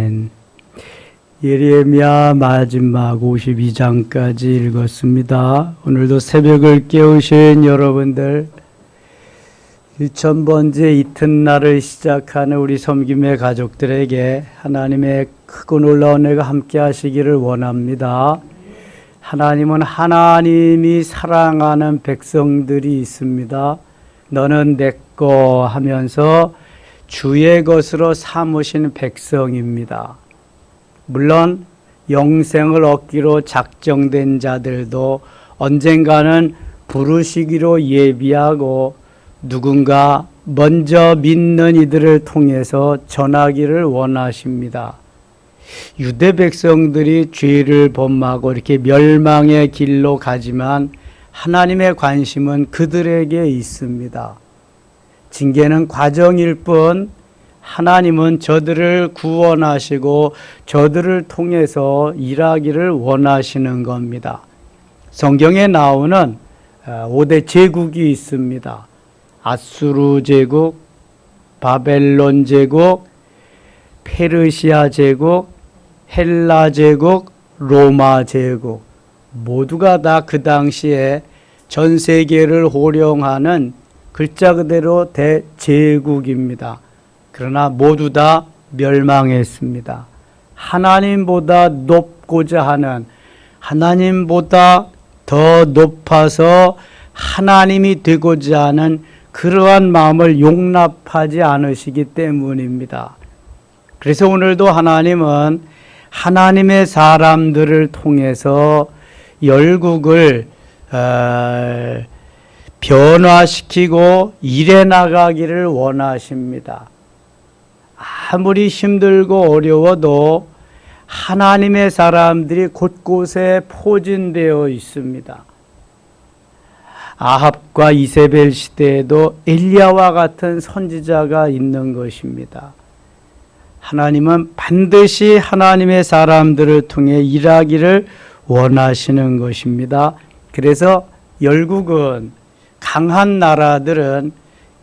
아멘. 예레미야 마지막 52장까지 읽었습니다. 오늘도 새벽을 깨우신 여러분들, 1000번째 이튿날을 시작하는 우리 섬김의 가족들에게 하나님의 크고 놀라운 은혜가 함께 하시기를 원합니다. 하나님은 하나님이 사랑하는 백성들이 있습니다. 너는 내 거 하면서 주의 것으로 삼으신 백성입니다. 물론 영생을 얻기로 작정된 자들도 언젠가는 부르시기로 예비하고 누군가 먼저 믿는 이들을 통해서 전하기를 원하십니다. 유대 백성들이 죄를 범하고 이렇게 멸망의 길로 가지만 하나님의 관심은 그들에게 있습니다. 징계는 과정일 뿐 하나님은 저들을 구원하시고 저들을 통해서 일하기를 원하시는 겁니다. 성경에 나오는 5대 제국이 있습니다. 아수르 제국, 바벨론 제국, 페르시아 제국, 헬라 제국, 로마 제국, 모두가 다 그 당시에 전 세계를 호령하는 글자 그대로 대제국입니다. 그러나 모두 다 멸망했습니다. 하나님보다 높고자 하는, 하나님보다 더 높아서 하나님이 되고자 하는 그러한 마음을 용납하지 않으시기 때문입니다. 그래서 오늘도 하나님은 하나님의 사람들을 통해서 열국을 변화시키고 일해 나가기를 원하십니다. 아무리 힘들고 어려워도 하나님의 사람들이 곳곳에 포진되어 있습니다. 아합과 이세벨 시대에도 엘리야와 같은 선지자가 있는 것입니다. 하나님은 반드시 하나님의 사람들을 통해 일하기를 원하시는 것입니다. 그래서 열국은, 강한 나라들은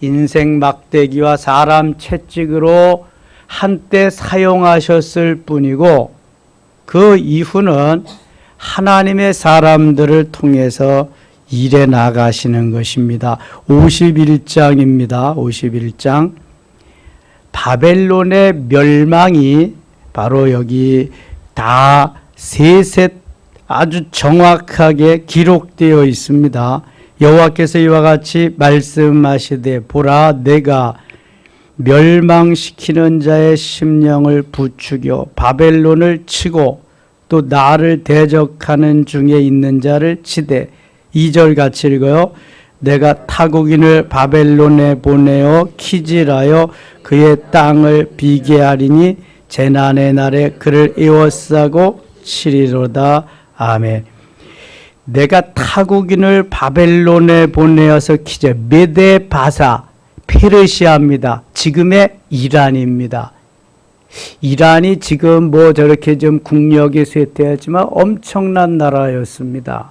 인생 막대기와 사람 채찍으로 한때 사용하셨을 뿐이고 그 이후는 하나님의 사람들을 통해서 일해 나가시는 것입니다. 51장입니다. 51장. 바벨론의 멸망이 바로 여기 다 세셋 아주 정확하게 기록되어 있습니다. 여호와께서 이와 같이 말씀하시되 보라, 내가 멸망시키는 자의 심령을 부추겨 바벨론을 치고 또 나를 대적하는 중에 있는 자를 치되, 2절 같이 읽어요. 내가 타국인을 바벨론에 보내어 키질하여 그의 땅을 비게 하리니 재난의 날에 그를 에워싸고 치리로다. 아멘. 내가 타국인을 바벨론에 보내어서 키질, 메데 바사, 페르시아입니다. 지금의 이란입니다. 이란이 지금 뭐 저렇게 좀 국력이 쇠퇴하지만 엄청난 나라였습니다.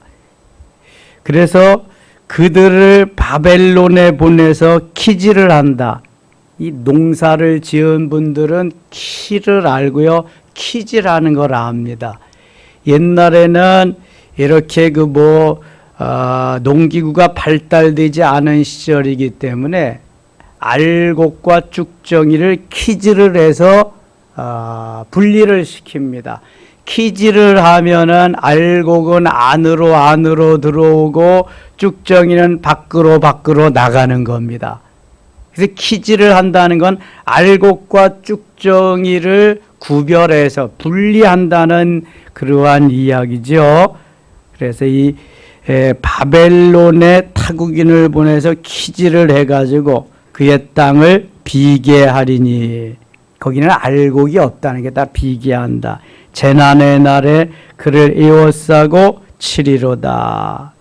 그래서 그들을 바벨론에 보내서 키질을 한다. 이 농사를 지은 분들은 키를 알고요, 키질하는 걸 압니다. 옛날에는 이렇게 농기구가 발달되지 않은 시절이기 때문에 알곡과 쭉정이를 키질을 해서 분리를 시킵니다. 키질을 하면은 알곡은 안으로 들어오고 쭉정이는 밖으로 나가는 겁니다. 그래서 키질을 한다는 건 알곡과 쭉정이를 구별해서 분리한다는 그러한 이야기죠. 그래서 이 바벨론의 타국인을 보내서 키질을 해가지고 그의 땅을 비게 하리니, 거기는 알곡이 없다는 게 다 비게 한다. 재난의 날에 그를 에워싸고 치리로다.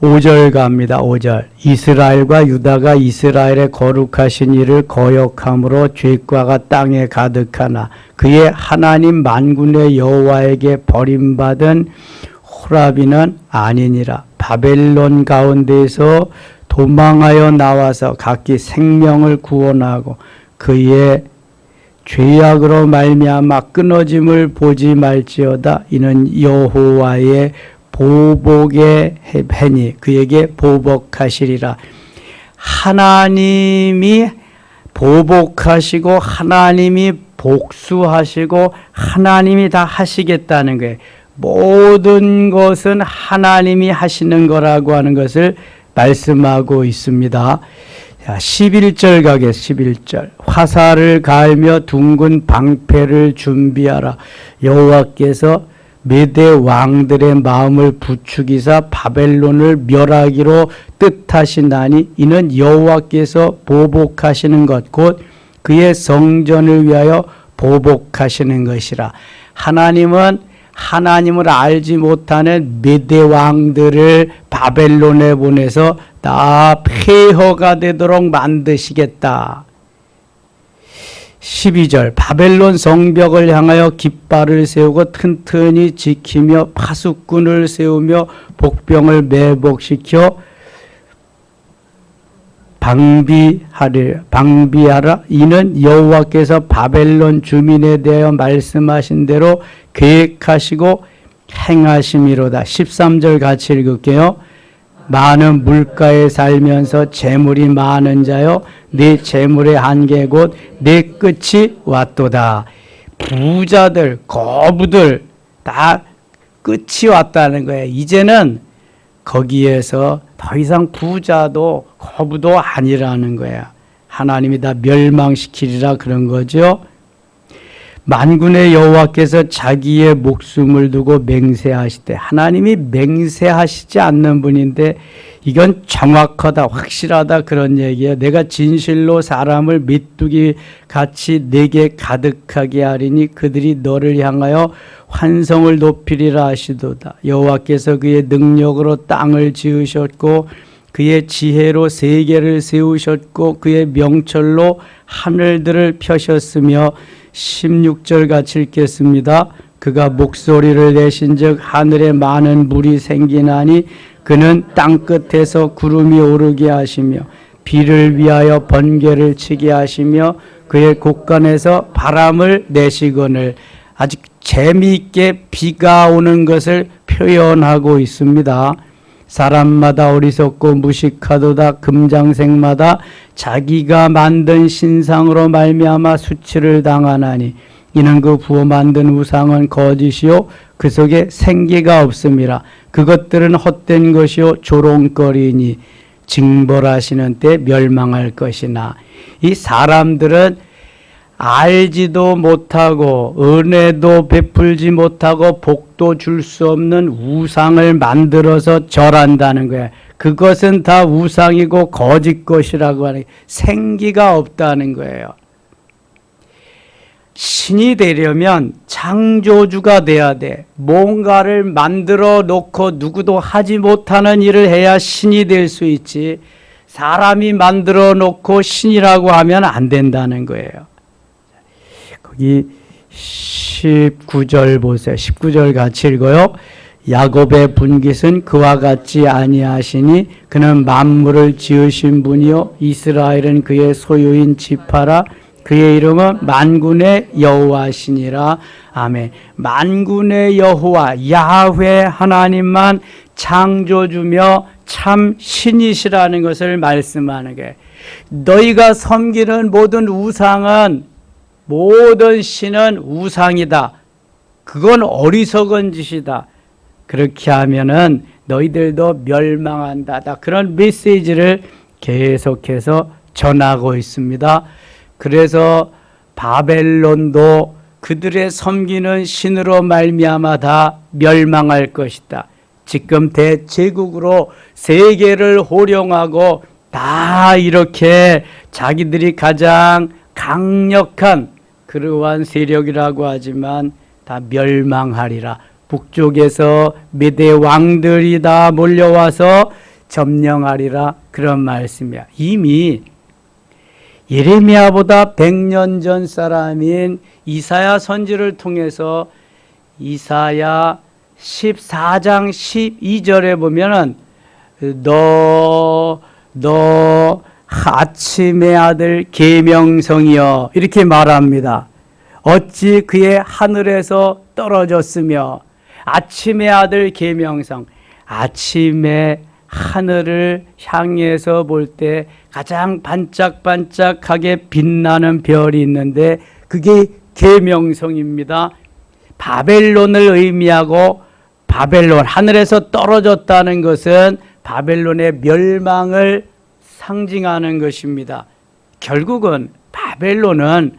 5절 갑니다. 5절. 이스라엘과 유다가 이스라엘의 거룩하신 이를 거역함으로 죄과가 땅에 가득하나 그의 하나님 만군의 여호와에게 버림받은 호라비는 아니니라. 바벨론 가운데에서 도망하여 나와서 각기 생명을 구원하고 그의 죄악으로 말미암아 끊어짐을 보지 말지어다. 이는 여호와의 보복의 해니 그에게 보복하시리라. 하나님이 보복하시고 하나님이 복수하시고 하나님이 다 하시겠다는 거예요. 모든 것은 하나님이 하시는 거라고 하는 것을 말씀하고 있습니다. 자, 11절 가겠습니다. 11절. 화살을 갈며 둥근 방패를 준비하라. 여호와께서 메대 왕들의 마음을 부추기사 바벨론을 멸하기로 뜻하시나니 이는 여호와께서 보복하시는 것 곧 그의 성전을 위하여 보복하시는 것이라. 하나님은 하나님을 알지 못하는 메대 왕들을 바벨론에 보내서 다 폐허가 되도록 만드시겠다. 12절. 바벨론 성벽을 향하여 깃발을 세우고 튼튼히 지키며 파수꾼을 세우며 복병을 매복시켜 방비하라. 이는 여호와께서 바벨론 주민에 대하여 말씀하신 대로 계획하시고 행하심이로다. 13절 같이 읽을게요. 많은 물가에 살면서 재물이 많은 자여 네 재물의 한계 곧 네 끝이 왔도다. 부자들 거부들 다 끝이 왔다는 거예요. 이제는 거기에서 더 이상 부자도 거부도 아니라는 거야. 하나님이 다 멸망시키리라 그런 거죠. 만군의 여호와께서 자기의 목숨을 두고 맹세하시되, 하나님이 맹세하시지 않는 분인데 이건 정확하다 확실하다 그런 얘기예요. 내가 진실로 사람을 메뚜기 같이 내게 가득하게 하리니 그들이 너를 향하여 환성을 높이리라 하시도다. 여호와께서 그의 능력으로 땅을 지으셨고 그의 지혜로 세계를 세우셨고 그의 명철로 하늘들을 펴셨으며 16절 같이 읽겠습니다. 그가 목소리를 내신즉 하늘에 많은 물이 생기나니 그는 땅끝에서 구름이 오르게 하시며 비를 위하여 번개를 치게 하시며 그의 곳간에서 바람을 내시거늘. 아주 재미있게 비가 오는 것을 표현하고 있습니다. 사람마다 어리석고 무식하도다. 금장색마다 자기가 만든 신상으로 말미암아 수치를 당하나니 이는 그 부어 만든 우상은 거짓이요 그 속에 생기가 없음이라. 그것들은 헛된 것이요 조롱거리니 징벌하시는 때 멸망할 것이나. 이 사람들은 알지도 못하고 은혜도 베풀지 못하고 복도 줄 수 없는 우상을 만들어서 절한다는 거예요. 그것은 다 우상이고 거짓 것이라고 하는, 생기가 없다는 거예요. 신이 되려면 창조주가 돼야 돼. 뭔가를 만들어 놓고 누구도 하지 못하는 일을 해야 신이 될 수 있지. 사람이 만들어 놓고 신이라고 하면 안 된다는 거예요. 거기 19절 보세요. 19절 같이 읽어요. 야곱의 분깃은 그와 같지 아니하시니 그는 만물을 지으신 분이요 이스라엘은 그의 소유인 지파라. 그의 이름은 만군의 여호와시니라. 아멘. 만군의 여호와 야훼 하나님만 창조주며 참 신이시라는 것을 말씀하는 게, 너희가 섬기는 모든 우상은, 모든 신은 우상이다. 그건 어리석은 짓이다. 그렇게 하면은 너희들도 멸망한다. 그런 메시지를 계속해서 전하고 있습니다. 그래서 바벨론도 그들의 섬기는 신으로 말미암아 다 멸망할 것이다. 지금 대제국으로 세계를 호령하고 다 이렇게 자기들이 가장 강력한 그러한 세력이라고 하지만 다 멸망하리라. 북쪽에서 메대 왕들이 다 몰려와서 점령하리라. 그런 말씀이야. 이미 예레미야보다 100년 전 사람인 이사야 선지를 통해서 이사야 14장 12절에 보면은 너 아침의 아들 계명성이여 이렇게 말합니다. 어찌 그의 하늘에서 떨어졌으며 아침의 아들 계명성 아침에 하늘을 향해서 볼 때 가장 반짝반짝하게 빛나는 별이 있는데 그게 계명성입니다. 바벨론을 의미하고 바벨론 하늘에서 떨어졌다는 것은 바벨론의 멸망을 상징하는 것입니다. 결국은 바벨론은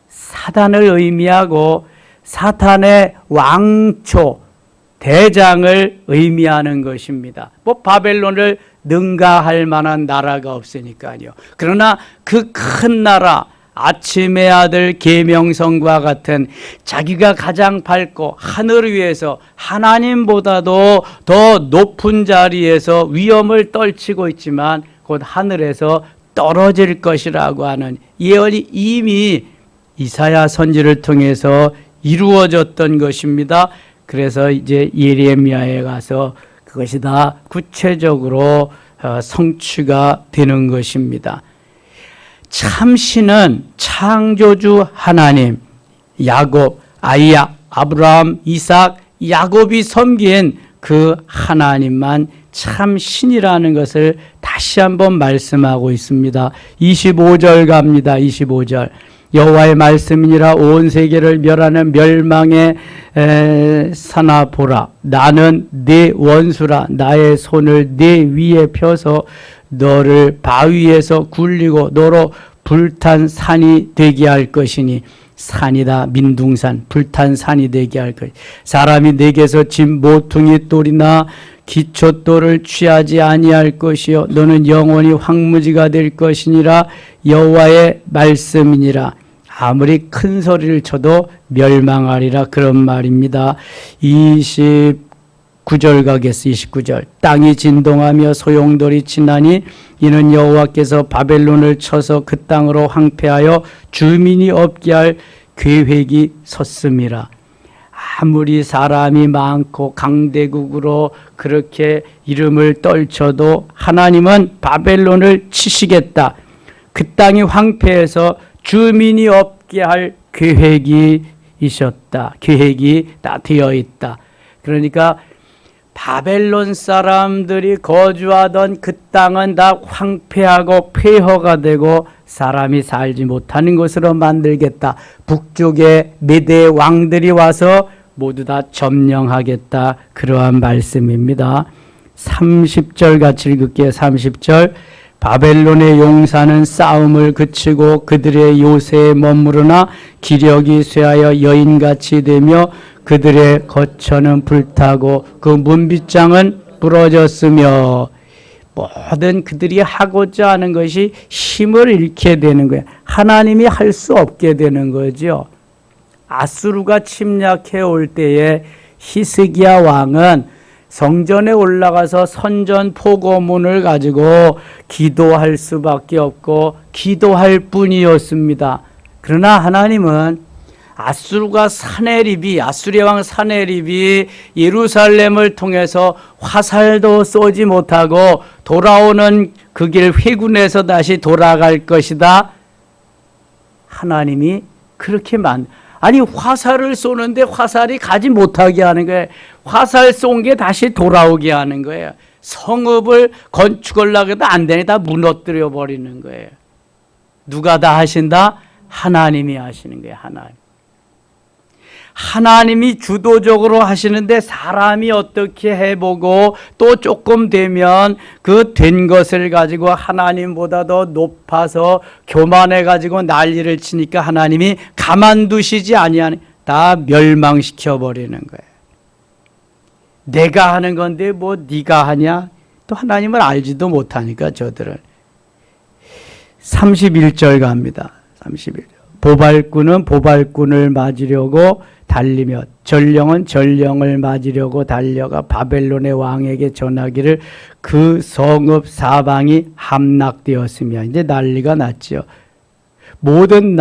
사단을 의미하고 사탄의 왕초 대장을 의미하는 것입니다. 뭐 바벨론을 능가할 만한 나라가 없으니까요. 그러나 그 큰 나라 아침의 아들 계명성과 같은 자기가 가장 밝고 하늘 위에서 하나님보다도 더 높은 자리에서 위엄을 떨치고 있지만 곧 하늘에서 떨어질 것이라고 하는 예언이 이미 이사야 선지를 통해서 이루어졌던 것입니다. 그래서 이제 예레미야에 가서 그것이 다 구체적으로 성취가 되는 것입니다. 참신은 창조주 하나님, 야곱, 아이야, 아브라함, 이삭, 야곱이 섬긴 그 하나님만 참신이라는 것을 다시 한번 말씀하고 있습니다. 25절 갑니다. 25절. 여호와의 말씀이니라 온 세계를 멸하는 멸망의 사나 보라. 나는 네 원수라. 나의 손을 네 위에 펴서 너를 바위에서 굴리고 너로 불탄 산이 되게 할 것이니 산이다 민둥산 불탄 산이 되게 할 것이니 사람이 내게서 진 모퉁이 돌이나 기초돌을 취하지 아니할 것이요 너는 영원히 황무지가 될 것이니라 여호와의 말씀이니라. 아무리 큰 소리를 쳐도 멸망하리라 그런 말입니다. 29절 가겠어. 29절. 땅이 진동하며 소용돌이 치나니 이는 여호와께서 바벨론을 쳐서 그 땅으로 황폐하여 주민이 없게 할 계획이 섰음이라. 아무리 사람이 많고 강대국으로 그렇게 이름을 떨쳐도 하나님은 바벨론을 치시겠다. 그 땅이 황폐해서 주민이 없게 할 계획이 있었다. 계획이 다 되어 있다. 그러니까 바벨론 사람들이 거주하던 그 땅은 다 황폐하고 폐허가 되고 사람이 살지 못하는 것으로 만들겠다. 북쪽의 메대 왕들이 와서 모두 다 점령하겠다. 그러한 말씀입니다. 30절 같이 읽을게요. 30절. 바벨론의 용사는 싸움을 그치고 그들의 요새에 머무르나 기력이 쇠하여 여인같이 되며 그들의 거처는 불타고 그 문빗장은 부러졌으며 모든 그들이 하고자 하는 것이 힘을 잃게 되는 거예요. 하나님이 할 수 없게 되는 거죠. 아수르가 침략해 올 때에 히스기야 왕은 성전에 올라가서 선전 포고문을 가지고 기도할 수밖에 없고 기도할 뿐이었습니다. 그러나 하나님은 아수르 왕 사네립이 예루살렘을 통해서 화살도 쏘지 못하고 돌아오는 그 길 회군에서 다시 돌아갈 것이다. 하나님이 그렇게 아니 화살을 쏘는데 화살이 가지 못하게 하는 거예요. 화살 쏜 게 다시 돌아오게 하는 거예요. 성읍을 건축하려고 해도 안 되니 다 무너뜨려 버리는 거예요. 누가 다 하신다? 하나님이 하시는 거예요. 하나님이 주도적으로 하시는데 사람이 어떻게 해보고 또 조금 되면 그 된 것을 가지고 하나님보다 더 높아서 교만해가지고 난리를 치니까 하나님이 가만두시지 아니하니 다 멸망시켜 버리는 거예요. 내가 하는 건데 뭐 네가 하냐? 또 하나님을 알지도 못하니까 저들은. 31절 갑니다. 31절. 보발꾼은 보발꾼을 맞으려고 달리며 전령은 전령을 맞으려고 달려가 바벨론의 왕에게 전하기를 그 성읍 사방이 함락되었으며 이제 난리가 났죠. 모든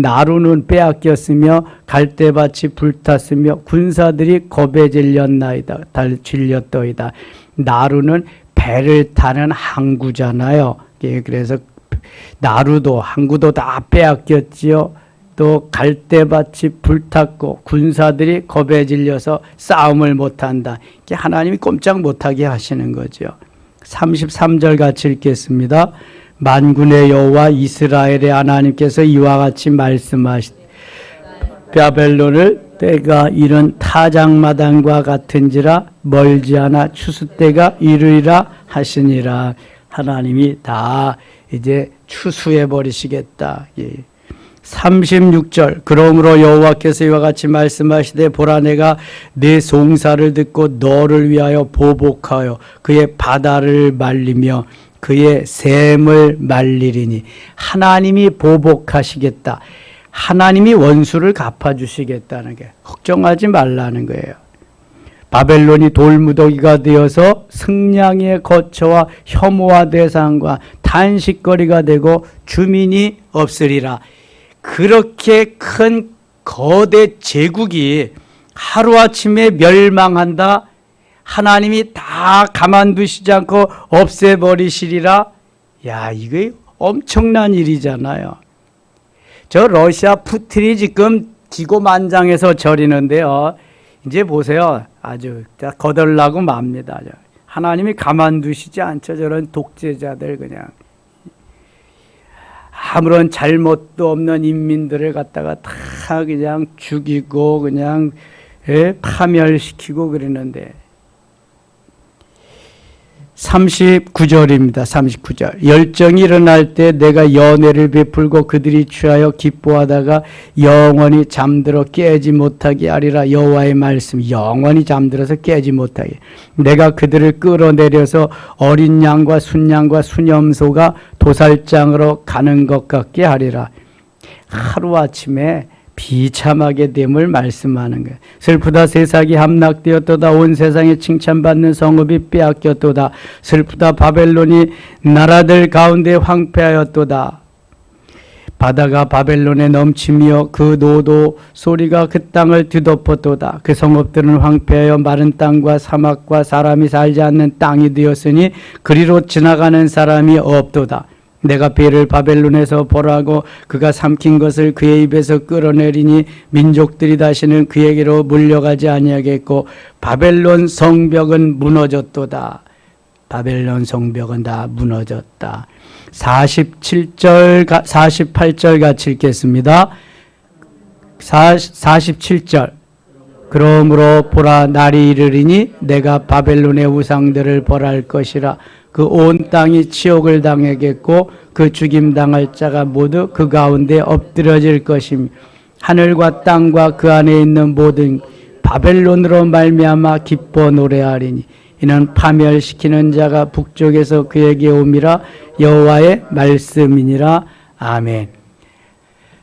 나루는 빼앗겼으며 갈대밭이 불탔으며 군사들이 겁에 질렸나이다. 질렸더이다. 나루는 배를 타는 항구잖아요. 그래서 나루도 항구도 다 빼앗겼지요. 또 갈대밭이 불탔고 군사들이 겁에 질려서 싸움을 못한다. 이게 하나님이 꼼짝 못하게 하시는 거죠. 33절 같이 읽겠습니다. 만군의 여호와 이스라엘의 하나님께서 이와 같이 말씀하시되 바벨론을 때가 이른 타작마당과 같은지라 멀지 않아 추수 때가 이르리라 하시니라. 하나님이 다 이제 추수해 버리시겠다. 36절 그러므로 여호와께서 이와 같이 말씀하시되 보라 내가 내 송사를 듣고 너를 위하여 보복하여 그의 바다를 말리며 그의 샘을 말리리니. 하나님이 보복하시겠다. 하나님이 원수를 갚아주시겠다는 게 걱정하지 말라는 거예요. 바벨론이 돌무더기가 되어서 승냥이의 거처와 혐오와 대상과 탄식거리가 되고 주민이 없으리라. 그렇게 큰 거대 제국이 하루아침에 멸망한다. 하나님이 다 가만두시지 않고 없애버리시리라. 야, 이거 엄청난 일이잖아요. 저 러시아 푸틴이 지금 기고만장해서 저리는데요. 이제 보세요. 아주 거덜나고 맙니다. 하나님이 가만두시지 않죠. 저런 독재자들 그냥. 아무런 잘못도 없는 인민들을 갖다가 다 그냥 죽이고 그냥 파멸시키고 그러는데. 39절입니다. 39절. 열정이 일어날 때 내가 연회를 베풀고 그들이 취하여 기뻐하다가 영원히 잠들어 깨지 못하게 하리라. 여호와의 말씀. 영원히 잠들어서 깨지 못하게. 내가 그들을 끌어내려서 어린 양과 순양과 수염소가 도살장으로 가는 것 같게 하리라. 하루아침에 비참하게 됨을 말씀하는 거예요. 슬프다 세상이 함락되었도다. 온 세상에 칭찬받는 성읍이 빼앗겼도다. 슬프다 바벨론이 나라들 가운데 황폐하였도다. 바다가 바벨론에 넘치며 그 노도 소리가 그 땅을 뒤덮었도다. 그 성읍들은 황폐하여 마른 땅과 사막과 사람이 살지 않는 땅이 되었으니 그리로 지나가는 사람이 없도다. 내가 배를 바벨론에서 벌하고 그가 삼킨 것을 그의 입에서 끌어내리니 민족들이 다시는 그에게로 물려가지 아니하겠고 바벨론 성벽은 무너졌도다. 바벨론 성벽은 다 무너졌다. 48절 같이 읽겠습니다. 47절 그러므로 보라 날이 이르리니 내가 바벨론의 우상들을 벌할 것이라. 그 온 땅이 치욕을 당하겠고 그 죽임당할 자가 모두 그 가운데 엎드려질 것이며 하늘과 땅과 그 안에 있는 모든 바벨론으로 말미암아 기뻐 노래하리니 이는 파멸시키는 자가 북쪽에서 그에게 옴이라. 여호와의 말씀이니라. 아멘.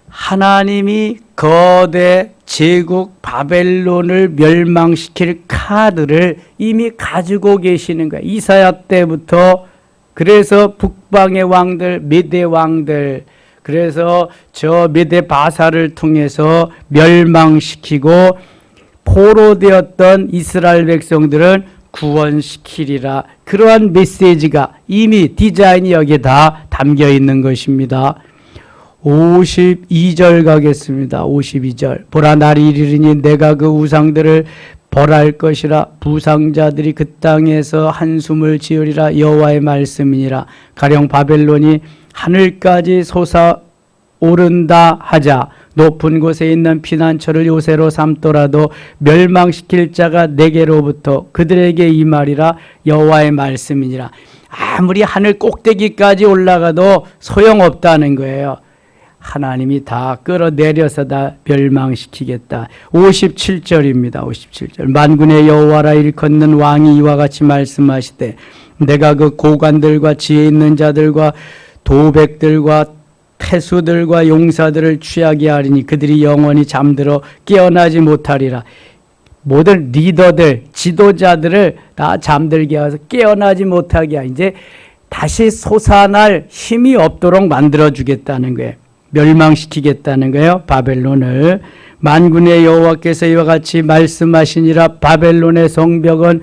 하나님이 거대 제국 바벨론을 멸망시킬 카드를 이미 가지고 계시는 거예요. 이사야 때부터. 그래서 북방의 왕들, 메대 왕들, 그래서 저 메대 바사를 통해서 멸망시키고 포로되었던 이스라엘 백성들은 구원시키리라. 그러한 메시지가 이미 디자인이 여기에 다 담겨 있는 것입니다. 52절 가겠습니다. 52절. 보라 날이 이르리니 내가 그 우상들을 벌할 것이라. 부상자들이 그 땅에서 한숨을 지으리라. 여호와의 말씀이니라. 가령 바벨론이 하늘까지 솟아오른다 하자 높은 곳에 있는 피난처를 요새로 삼더라도 멸망시킬 자가 내게로부터 그들에게 임하리라. 여호와의 말씀이니라. 아무리 하늘 꼭대기까지 올라가도 소용없다는 거예요. 하나님이 다 끌어내려서 다 멸망시키겠다. 57절입니다. 57절. 만군의 여호와라 일컫는 왕이 이와 같이 말씀하시되 내가 그 고관들과 지혜 있는 자들과 도백들과 태수들과 용사들을 취하게 하리니 그들이 영원히 잠들어 깨어나지 못하리라. 모든 리더들, 지도자들을 다 잠들게 해서 깨어나지 못하게 하고 이제 다시 솟아날 힘이 없도록 만들어주겠다는 거예요. 멸망시키겠다는 거예요. 바벨론을. 만군의 여호와께서 이와 같이 말씀하시니라. 바벨론의 성벽은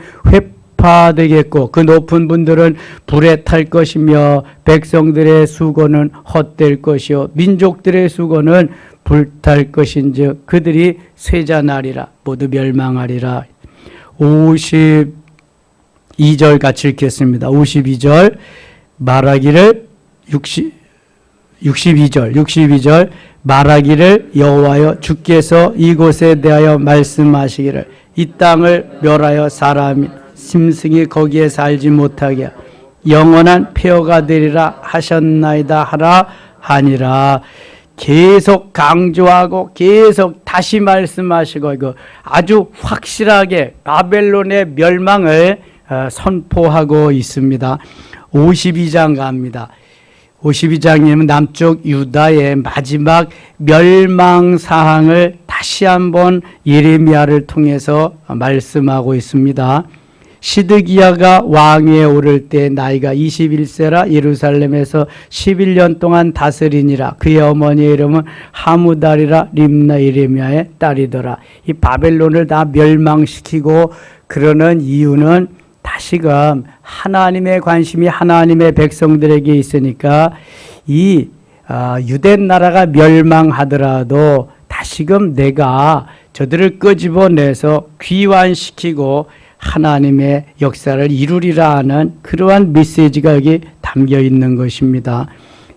휘파되겠고 그 높은 분들은 불에 탈 것이며 백성들의 수고는 헛될 것이요 민족들의 수고는 불탈 것인즉 그들이 쇠잔하리라 모두 멸망하리라. 52절 같이 읽겠습니다. 52절 말하기를 62절 말하기를 여호와여 주께서 이곳에 대하여 말씀하시기를 이 땅을 멸하여 사람이 심승이 거기에 살지 못하게 영원한 폐허가 되리라 하셨나이다 하라 하니라. 계속 강조하고 계속 다시 말씀하시고 이거 아주 확실하게 바벨론의 멸망을 선포하고 있습니다. 52장 갑니다. 52장이면 남쪽 유다의 마지막 멸망 사항을 다시 한번 예레미야를 통해서 말씀하고 있습니다. 시드기야가 왕위에 오를 때 나이가 21세라 예루살렘에서 11년 동안 다스리니라. 그의 어머니의 이름은 하무달이라 림나 예레미야의 딸이더라. 이 바벨론을 다 멸망시키고 그러는 이유는 다시금 하나님의 관심이 하나님의 백성들에게 있으니까 이 유대 나라가 멸망하더라도 다시금 내가 저들을 끄집어내서 귀환시키고 하나님의 역사를 이루리라 하는 그러한 메시지가 여기 담겨 있는 것입니다.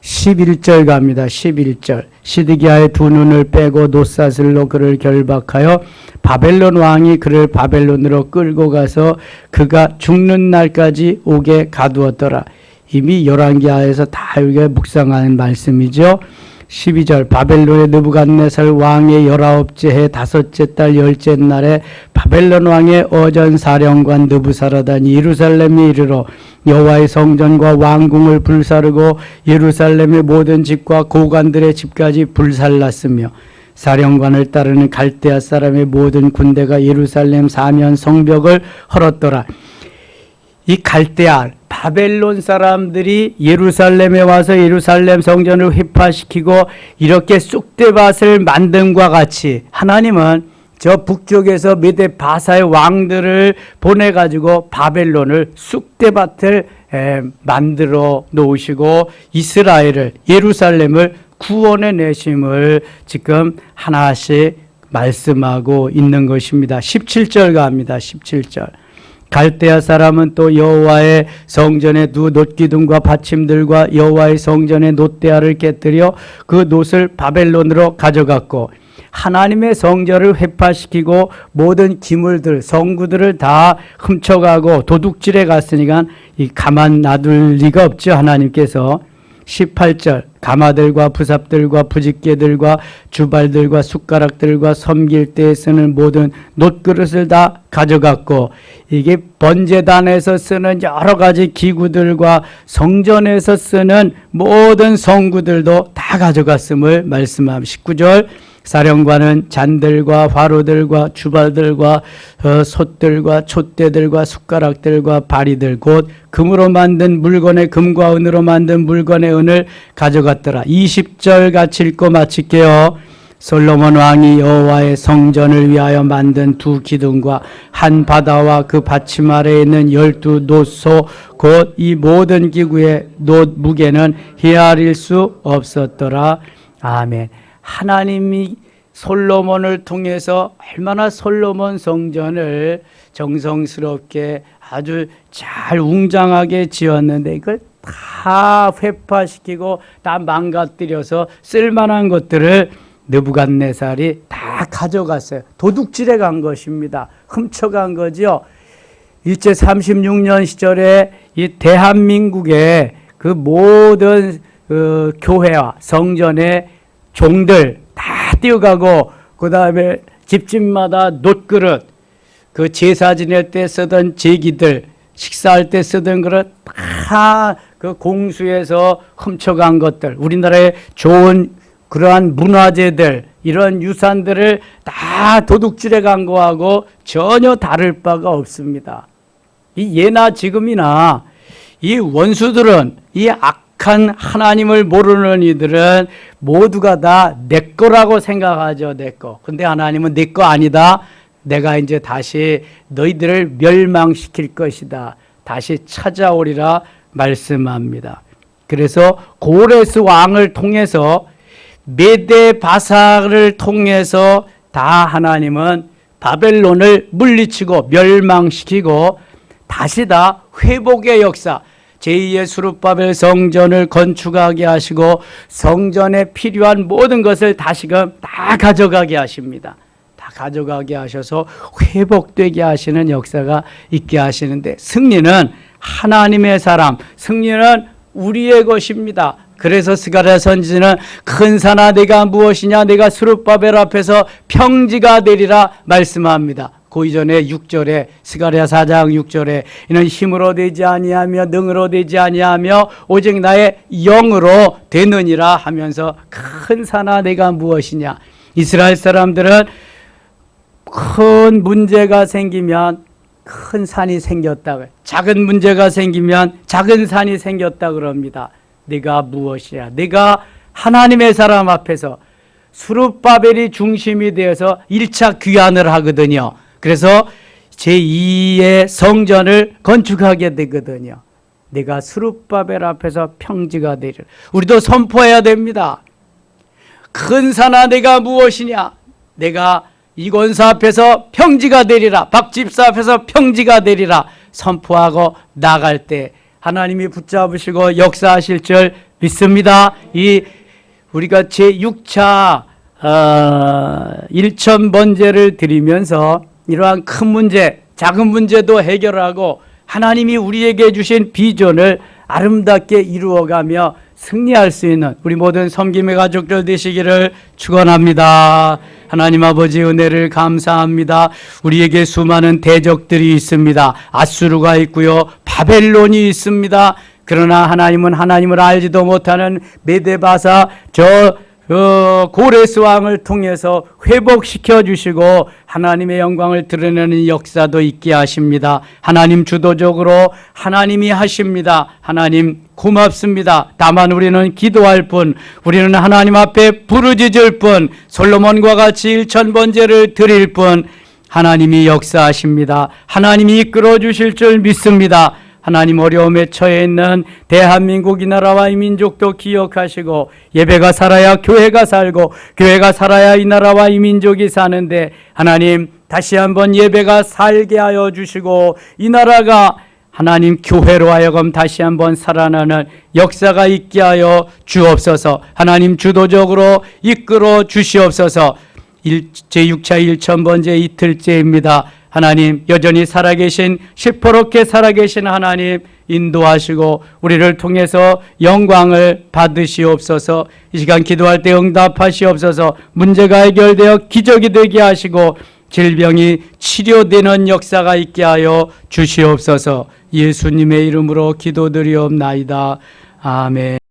11절 갑니다. 11절 시드기야의 두 눈을 빼고 놋사슬로 그를 결박하여 바벨론 왕이 그를 바벨론으로 끌고 가서 그가 죽는 날까지 오게 가두었더라. 이미 열왕기하에서 다 이게 묵상하는 말씀이죠. 12절 바벨론의 느부갓네살 왕의 19째 해 5째 달 10째 날에 바벨론 왕의 어전사령관 느부사라단이 예루살렘에 이르러 여호와의 성전과 왕궁을 불사르고 예루살렘의 모든 집과 고관들의 집까지 불살랐으며 사령관을 따르는 갈대아 사람의 모든 군대가 예루살렘 사면 성벽을 헐었더라. 이 갈대아 바벨론 사람들이 예루살렘에 와서 예루살렘 성전을 휘파시키고 이렇게 쑥대밭을 만듦과 같이 하나님은 저 북쪽에서 메데 바사의 왕들을 보내가지고 바벨론을 쑥대밭을 만들어 놓으시고 이스라엘을 예루살렘을 구원해 내심을 지금 하나씩 말씀하고 있는 것입니다. 17절 갑니다. 17절 갈대아 사람은 또 여호와의 성전의 두 놋기둥과 받침들과 여호와의 성전의 놋대야를 깨뜨려 그 놋을 바벨론으로 가져갔고 하나님의 성전을 회파시키고 모든 기물들 성구들을 다 훔쳐가고 도둑질해 갔으니까 이 가만 놔둘 리가 없죠. 하나님께서 18절 가마들과 부삽들과 부집개들과 주발들과 숟가락들과 섬길 때 쓰는 모든 놋그릇을 다 가져갔고 이게 번제단에서 쓰는 여러 가지 기구들과 성전에서 쓰는 모든 성구들도 다 가져갔음을 말씀합니다. 19절 사령관은 잔들과 화로들과 주발들과 솥들과 촛대들과 숟가락들과 바리들 곧 금으로 만든 물건의 금과 은으로 만든 물건의 은을 가져갔더라. 20절 같이 읽고 마칠게요. 솔로몬 왕이 여호와의 성전을 위하여 만든 두 기둥과 한 바다와 그 받침 아래에 있는 12 놋소 곧 이 모든 기구의 놋 무게는 헤아릴 수 없었더라. 아멘. 하나님이 솔로몬을 통해서 얼마나 솔로몬 성전을 정성스럽게 아주 잘 웅장하게 지었는데 이걸 다 회파시키고 다 망가뜨려서 쓸만한 것들을 느부갓네살이 다 가져갔어요. 도둑질해 간 것입니다. 훔쳐간 거죠. 일제 36년 시절에 이 대한민국의 그 모든 교회와 성전의 종들 다 뛰어가고 그 다음에 집집마다 놋그릇 그 제사 지낼 때 쓰던 제기들 식사할 때 쓰던 그릇 다 그 공수에서 훔쳐간 것들 우리나라의 좋은 그러한 문화재들 이런 유산들을 다 도둑질해 간 거하고 전혀 다를 바가 없습니다. 이 예나 지금이나 이 원수들은 이 악한 하나님을 모르는 이들은 모두가 다 내 거라고 생각하죠. 내 거. 근데 하나님은 내 거 아니다. 내가 이제 다시 너희들을 멸망시킬 것이다. 다시 찾아오리라 말씀합니다. 그래서 고레스 왕을 통해서 메데 바사를 통해서 다 하나님은 바벨론을 물리치고 멸망시키고 다시 다 회복의 역사, 제2의 수룹바벨 성전을 건축하게 하시고 성전에 필요한 모든 것을 다시금 다 가져가게 하십니다. 다 가져가게 하셔서 회복되게 하시는 역사가 있게 하시는데, 승리는 하나님의 사람, 승리는 우리의 것입니다. 그래서 스가랴 선지자는 큰 산아 내가 무엇이냐, 내가 수룹바벨 앞에서 평지가 되리라 말씀합니다. 그 이전에 6절에 스가랴 4장 6절에 이는 힘으로 되지 아니하며 능으로 되지 아니하며 오직 나의 영으로 되느니라 하면서 큰 산아 내가 무엇이냐. 이스라엘 사람들은 큰 문제가 생기면 큰 산이 생겼다, 작은 문제가 생기면 작은 산이 생겼다 그럽니다. 네가 무엇이야? 네가 하나님의 사람 앞에서 수룹바벨이 중심이 되어서 1차 귀환을 하거든요. 그래서 제2의 성전을 건축하게 되거든요. 네가 수룹바벨 앞에서 평지가 되리라. 우리도 선포해야 됩니다. 큰 산아 네가 무엇이냐? 내가 이권사 앞에서 평지가 되리라. 박집사 앞에서 평지가 되리라. 선포하고 나갈 때 하나님이 붙잡으시고 역사하실 줄 믿습니다. 우리가 제6차 1천 번제를 드리면서 이러한 큰 문제, 작은 문제도 해결하고 하나님이 우리에게 주신 비전을 아름답게 이루어가며 승리할 수 있는 우리 모든 섬김의 가족들 되시기를 축원합니다. 하나님 아버지 은혜를 감사합니다. 우리에게 수많은 대적들이 있습니다. 아수르가 있고요, 바벨론이 있습니다. 그러나 하나님은 하나님을 알지도 못하는 메데바사 고레스 왕을 통해서 회복시켜 주시고 하나님의 영광을 드러내는 역사도 있게 하십니다. 하나님 주도적으로 하나님이 하십니다. 하나님 고맙습니다. 다만 우리는 기도할 뿐, 우리는 하나님 앞에 부르짖을 뿐, 솔로몬과 같이 1,000번제를 드릴 뿐 하나님이 역사하십니다. 하나님이 이끌어 주실 줄 믿습니다. 하나님 어려움에 처해 있는 대한민국 이 나라와 이 민족도 기억하시고, 예배가 살아야 교회가 살고 교회가 살아야 이 나라와 이 민족이 사는데 하나님 다시 한번 예배가 살게 하여 주시고 이 나라가 하나님 교회로 하여금 다시 한번 살아나는 역사가 있게 하여 주옵소서. 하나님 주도적으로 이끌어 주시옵소서. 제6차 1,000번째 이틀째입니다. 하나님 여전히 살아계신 시퍼렇게 살아계신 하나님 인도하시고 우리를 통해서 영광을 받으시옵소서. 이 시간 기도할 때 응답하시옵소서. 문제가 해결되어 기적이 되게 하시고 질병이 치료되는 역사가 있게 하여 주시옵소서. 예수님의 이름으로 기도드리옵나이다. 아멘.